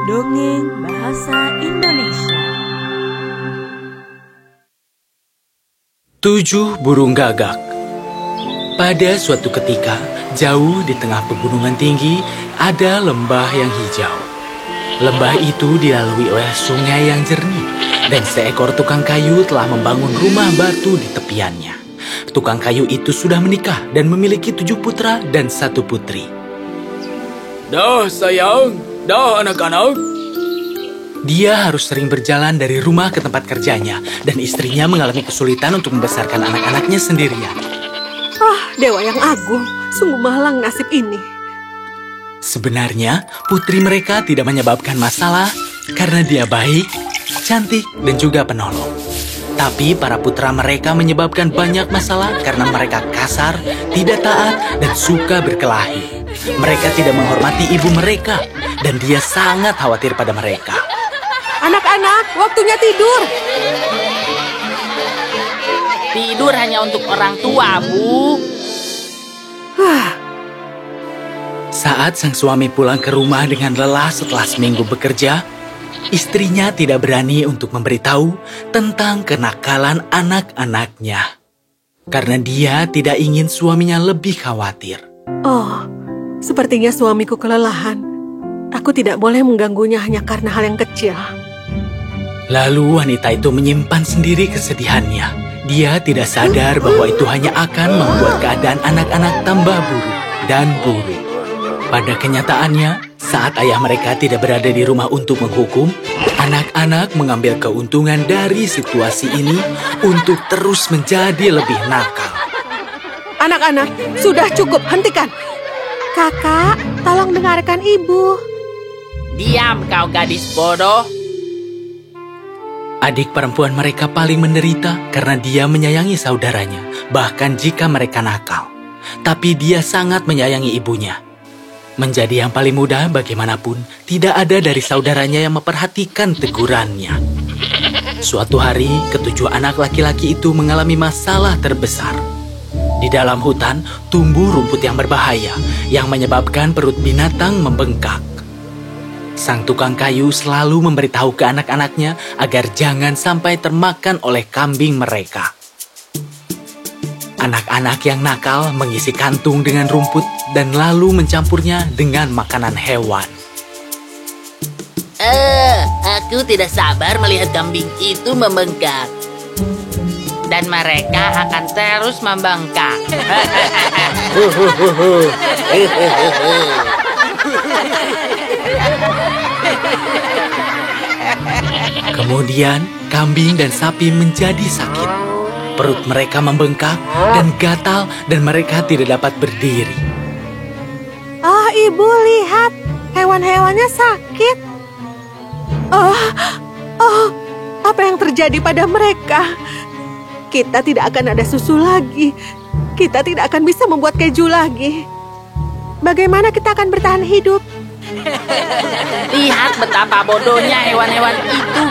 Dongeng Bahasa Indonesia. 7 burung gagak. Pada suatu ketika, jauh di tengah pegunungan tinggi, ada lembah yang hijau. Lembah itu dilalui oleh sungai yang jernih, dan seekor tukang kayu telah membangun rumah batu di tepiannya. Tukang kayu itu sudah menikah dan memiliki 7 putra dan 1 putri. Dah sayang, dah anak-anak. Dia harus sering berjalan dari rumah ke tempat kerjanya, dan istrinya mengalami kesulitan untuk membesarkan anak-anaknya sendirian. Dewa yang agung, sungguh malang nasib ini. Sebenarnya, putri mereka tidak menyebabkan masalah karena dia baik, cantik, dan juga penolong. Tapi para putra mereka menyebabkan banyak masalah karena mereka kasar, tidak taat, dan suka berkelahi. Mereka tidak menghormati ibu mereka, dan dia sangat khawatir pada mereka. Anak-anak, waktunya tidur. Tidur hanya untuk orang tua, Bu. Saat sang suami pulang ke rumah dengan lelah setelah seminggu bekerja, istrinya tidak berani untuk memberitahu tentang kenakalan anak-anaknya. Karena dia tidak ingin suaminya lebih khawatir. Oh, sepertinya suamiku kelelahan. Aku tidak boleh mengganggunya hanya karena hal yang kecil. Lalu wanita itu menyimpan sendiri kesedihannya. Dia tidak sadar bahwa itu hanya akan membuat keadaan anak-anak tambah buruk dan buruk. Pada kenyataannya, saat ayah mereka tidak berada di rumah untuk menghukum, anak-anak mengambil keuntungan dari situasi ini untuk terus menjadi lebih nakal. Anak-anak, sudah cukup, hentikan. Kakak, tolong dengarkan ibu. Diam kau gadis bodoh. Adik perempuan mereka paling menderita karena dia menyayangi saudaranya, bahkan jika mereka nakal. Tapi dia sangat menyayangi ibunya. Menjadi yang paling muda, bagaimanapun, tidak ada dari saudaranya yang memperhatikan tegurannya. Suatu hari, ketujuh anak laki-laki itu mengalami masalah terbesar. Di dalam hutan, tumbuh rumput yang berbahaya, yang menyebabkan perut binatang membengkak. Sang tukang kayu selalu memberitahu ke anak-anaknya agar jangan sampai termakan oleh kambing mereka. Anak-anak yang nakal mengisi kantung dengan rumput dan lalu mencampurnya dengan makanan hewan. Aku tidak sabar melihat kambing itu membengkak. Dan mereka akan terus membengkak. Kemudian, kambing dan sapi menjadi sakit. Perut mereka membengkak dan gatal dan mereka tidak dapat berdiri. Ibu lihat, hewan-hewannya sakit. Apa yang terjadi pada mereka? Kita tidak akan ada susu lagi. Kita tidak akan bisa membuat keju lagi. Bagaimana kita akan bertahan hidup? Lihat betapa bodohnya hewan-hewan itu.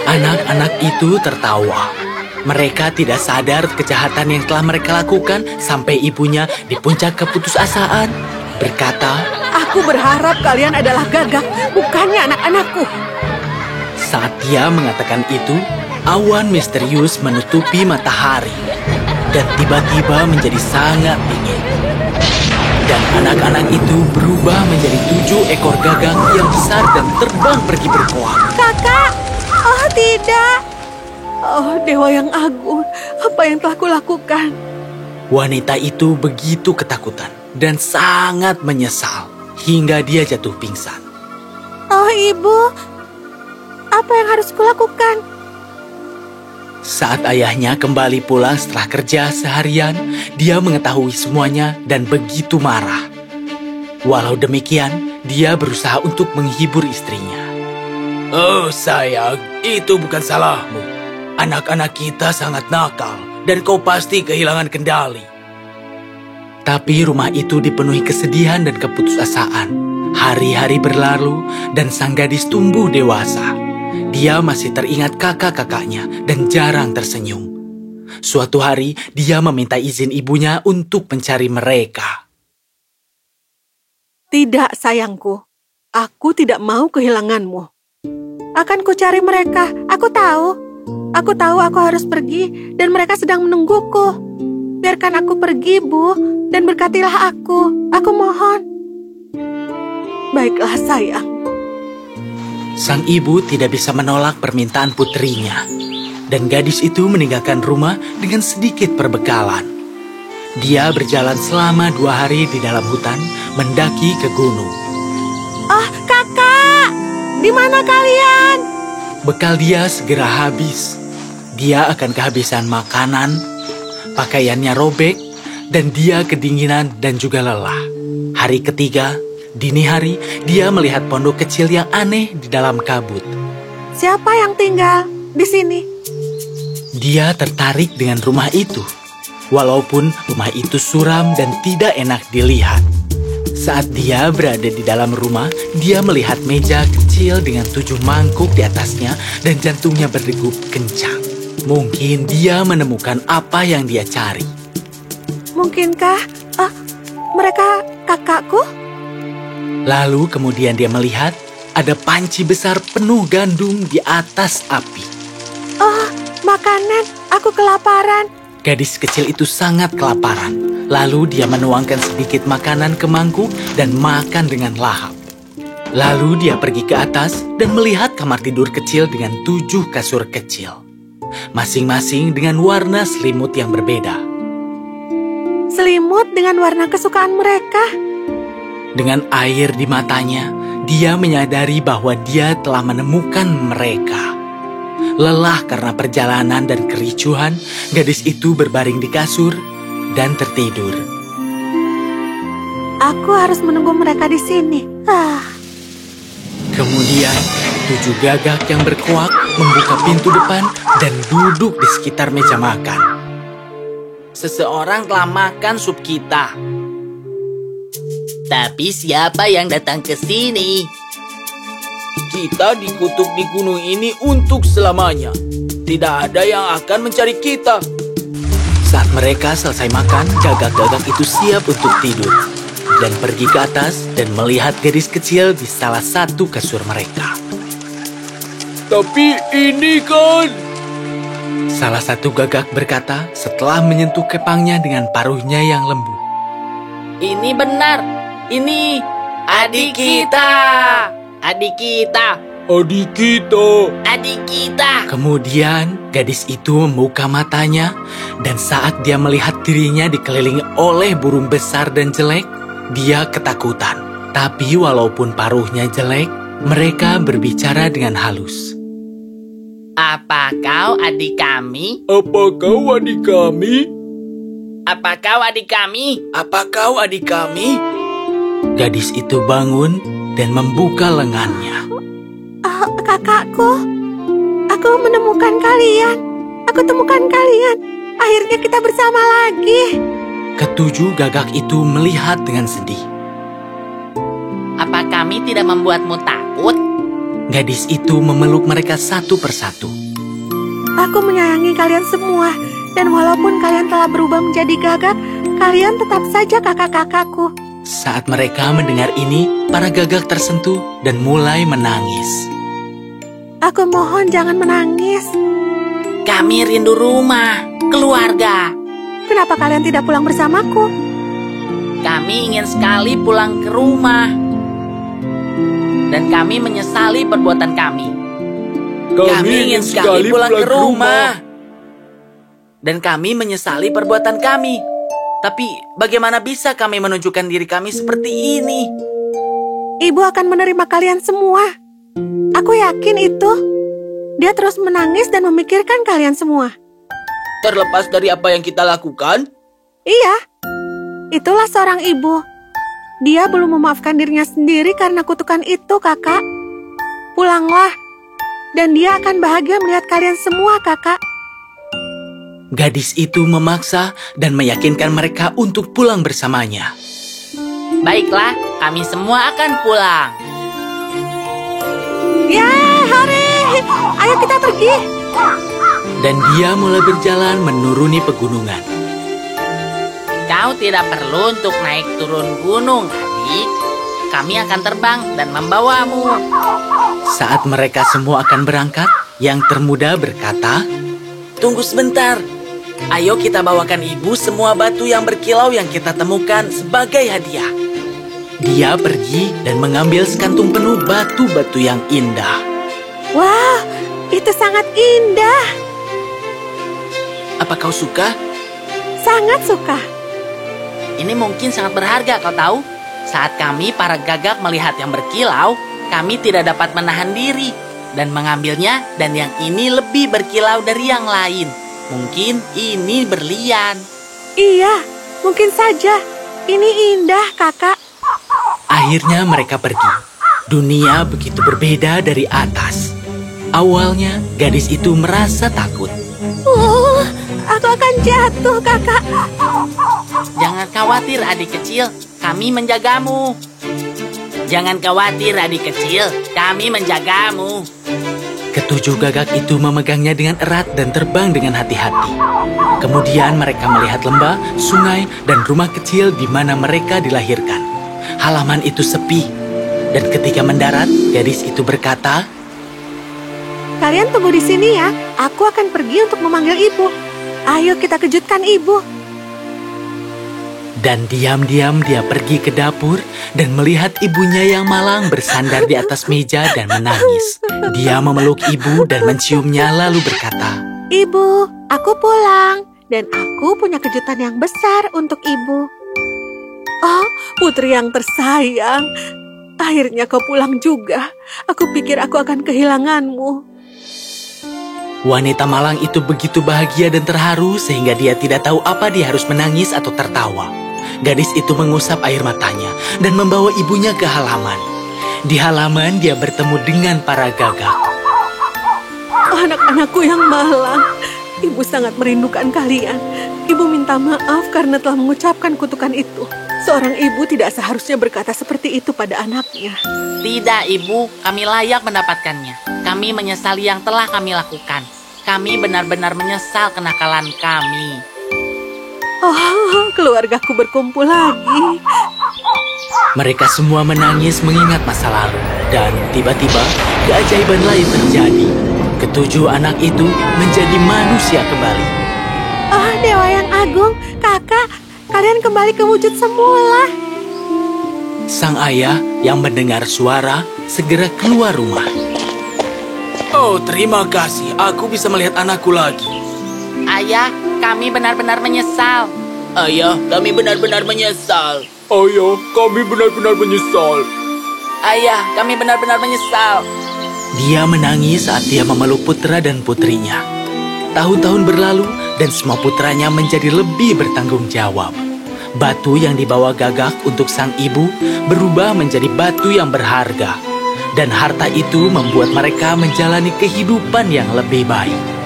Anak-anak itu tertawa. Mereka tidak sadar kejahatan yang telah mereka lakukan sampai ibunya di puncak keputusasaan berkata, Aku berharap kalian adalah gagak, bukannya anak-anakku. Saat dia mengatakan itu, awan misterius menutupi matahari dan tiba-tiba menjadi sangat dingin. Dan anak-anak itu berubah menjadi 7 ekor gagak yang besar dan terbang pergi berkoak. Kakak, tidak. Dewa yang agung, apa yang telah kulakukan? Wanita itu begitu ketakutan dan sangat menyesal hingga dia jatuh pingsan. Ibu, apa yang harus kulakukan? Saat ayahnya kembali pulang setelah kerja seharian, dia mengetahui semuanya dan begitu marah. Walau demikian, dia berusaha untuk menghibur istrinya. Oh sayang, itu bukan salahmu. Anak-anak kita sangat nakal dan kau pasti kehilangan kendali. Tapi rumah itu dipenuhi kesedihan dan keputusasaan. Hari-hari berlalu dan sang gadis tumbuh dewasa. Dia masih teringat kakak-kakaknya dan jarang tersenyum. Suatu hari, dia meminta izin ibunya untuk mencari mereka. Tidak, sayangku. Aku tidak mau kehilanganmu. Akan kucari mereka. Aku tahu aku harus pergi dan mereka sedang menungguku. Biarkan aku pergi, Bu, dan berkatilah aku. Aku mohon. Baiklah, sayang. Sang ibu tidak bisa menolak permintaan putrinya. Dan gadis itu meninggalkan rumah dengan sedikit perbekalan. Dia berjalan selama 2 hari di dalam hutan, mendaki ke gunung. Oh, kakak! Di mana kalian? Bekal dia segera habis. Dia akan kehabisan makanan, pakaiannya robek, dan dia kedinginan dan juga lelah. Hari ketiga, dini hari, dia melihat pondok kecil yang aneh di dalam kabut. Siapa yang tinggal di sini? Dia tertarik dengan rumah itu, walaupun rumah itu suram dan tidak enak dilihat. Saat dia berada di dalam rumah, dia melihat meja kecil dengan 7 mangkuk di atasnya dan jantungnya berdegup kencang. Mungkin dia menemukan apa yang dia cari. Mungkinkah mereka kakakku? Lalu kemudian dia melihat ada panci besar penuh gandum di atas api. Oh, makanan. Aku kelaparan. Gadis kecil itu sangat kelaparan. Lalu dia menuangkan sedikit makanan ke mangkuk dan makan dengan lahap. Lalu dia pergi ke atas dan melihat kamar tidur kecil dengan 7 kasur kecil. Masing-masing dengan warna selimut yang berbeda. Selimut dengan warna kesukaan mereka. Dengan air di matanya, dia menyadari bahwa dia telah menemukan mereka. Lelah karena perjalanan dan kericuhan, gadis itu berbaring di kasur dan tertidur. Aku harus menunggu mereka di sini. Kemudian, 7 gagak yang berkuak membuka pintu depan dan duduk di sekitar meja makan. Seseorang telah makan sup kita. Tapi siapa yang datang ke sini? Kita dikutuk di gunung ini untuk selamanya. Tidak ada yang akan mencari kita. Saat mereka selesai makan, gagak-gagak itu siap untuk tidur dan pergi ke atas dan melihat gadis kecil di salah satu kasur mereka. Tapi ini kan... Salah satu gagak berkata setelah menyentuh kepangnya dengan paruhnya yang lembut. Ini benar. Ini adik kita. Adik kita. Adik kita. Adik kita. Kemudian gadis itu membuka matanya dan saat dia melihat dirinya dikelilingi oleh burung besar dan jelek, dia ketakutan. Tapi walaupun paruhnya jelek, mereka berbicara dengan halus. Apa kau adik kami? Apa kau adik kami? Apa kau adik kami? Apa kau adik kami? Gadis itu bangun dan membuka lengannya. Oh, kakakku. Aku menemukan kalian. Aku temukan kalian. Akhirnya kita bersama lagi. Ketujuh gagak itu melihat dengan sedih. Apa kami tidak membuatmu takut? Gadis itu memeluk mereka satu persatu. Aku menyayangi kalian semua. Dan walaupun kalian telah berubah menjadi gagak, kalian tetap saja kakak-kakakku. Saat mereka mendengar ini, para gagak tersentuh dan mulai menangis. Aku mohon jangan menangis. Kami rindu rumah, keluarga. Kenapa kalian tidak pulang bersamaku? Kami ingin sekali pulang ke rumah. Dan kami menyesali perbuatan kami. Kami ingin sekali pulang ke rumah. Dan kami menyesali perbuatan kami. Tapi bagaimana bisa kami menunjukkan diri kami seperti ini? Ibu akan menerima kalian semua. Aku yakin itu. Dia terus menangis dan memikirkan kalian semua. Terlepas dari apa yang kita lakukan? Iya, itulah seorang ibu. Dia belum memaafkan dirinya sendiri karena kutukan itu, kakak. Pulanglah, dan dia akan bahagia melihat kalian semua, kakak. Gadis itu memaksa dan meyakinkan mereka untuk pulang bersamanya. Baiklah, kami semua akan pulang. Ya, hore! Ayo kita pergi. Dan dia mulai berjalan menuruni pegunungan. Kau tidak perlu untuk naik turun gunung, adik. kami akan terbang dan membawamu. Saat mereka semua akan berangkat, yang termuda berkata, Tunggu sebentar. Ayo kita bawakan ibu semua batu yang berkilau yang kita temukan sebagai hadiah. dia pergi dan mengambil sekantung penuh batu-batu yang indah. Wah, itu sangat indah. Apa kau suka? Sangat suka. Ini mungkin sangat berharga, kau tahu? Saat kami para gagak melihat yang berkilau, kami tidak dapat menahan diri dan mengambilnya, dan yang ini lebih berkilau dari yang lain. Mungkin ini berlian. Iya, mungkin saja. Ini indah, kakak. Akhirnya mereka pergi. Dunia begitu berbeda dari atas. Awalnya, gadis itu merasa takut. Aku akan jatuh, kakak. Jangan khawatir, adik kecil. Kami menjagamu. Jangan khawatir, adik kecil. Kami menjagamu. Ketujuh gagak itu memegangnya dengan erat dan terbang dengan hati-hati. Kemudian mereka melihat lembah, sungai, dan rumah kecil di mana mereka dilahirkan. Halaman itu sepi. Dan ketika mendarat, gadis itu berkata, Kalian tunggu di sini ya. Aku akan pergi untuk memanggil ibu. Ayo kita kejutkan ibu. Dan diam-diam dia pergi ke dapur dan melihat ibunya yang malang bersandar di atas meja dan menangis. Dia memeluk ibu dan menciumnya lalu berkata, Ibu, aku pulang. Dan aku punya kejutan yang besar untuk ibu. Oh, putri yang tersayang. Akhirnya kau pulang juga. Aku pikir aku akan kehilanganmu. Wanita malang itu begitu bahagia dan terharu sehingga dia tidak tahu apa dia harus menangis atau tertawa. Gadis itu mengusap air matanya dan membawa ibunya ke halaman. Di halaman dia bertemu dengan para gagak. Anak-anakku yang malang, ibu sangat merindukan kalian. Ibu minta maaf karena telah mengucapkan kutukan itu. Seorang ibu tidak seharusnya berkata seperti itu pada anaknya. Tidak, Ibu. Kami layak mendapatkannya. Kami menyesali yang telah kami lakukan. Kami benar-benar menyesal kenakalan kami. Oh, keluargaku berkumpul lagi. Mereka semua menangis mengingat masa lalu. Dan tiba-tiba keajaiban lain terjadi. Ketujuh anak itu menjadi manusia kembali. Oh, Dewa yang Agung, kakak, kalian kembali ke wujud semula. Sang ayah yang mendengar suara segera keluar rumah. Oh, terima kasih. Aku bisa melihat anakku lagi. Ayah, kami benar-benar menyesal. Ayah, kami benar-benar menyesal. Ayah, kami benar-benar menyesal. Ayah, kami benar-benar menyesal. Dia menangis saat dia memeluk putra dan putrinya. Tahun-tahun berlalu dan semua putranya menjadi lebih bertanggung jawab. Batu yang dibawa gagak untuk sang ibu berubah menjadi batu yang berharga. Dan harta itu membuat mereka menjalani kehidupan yang lebih baik.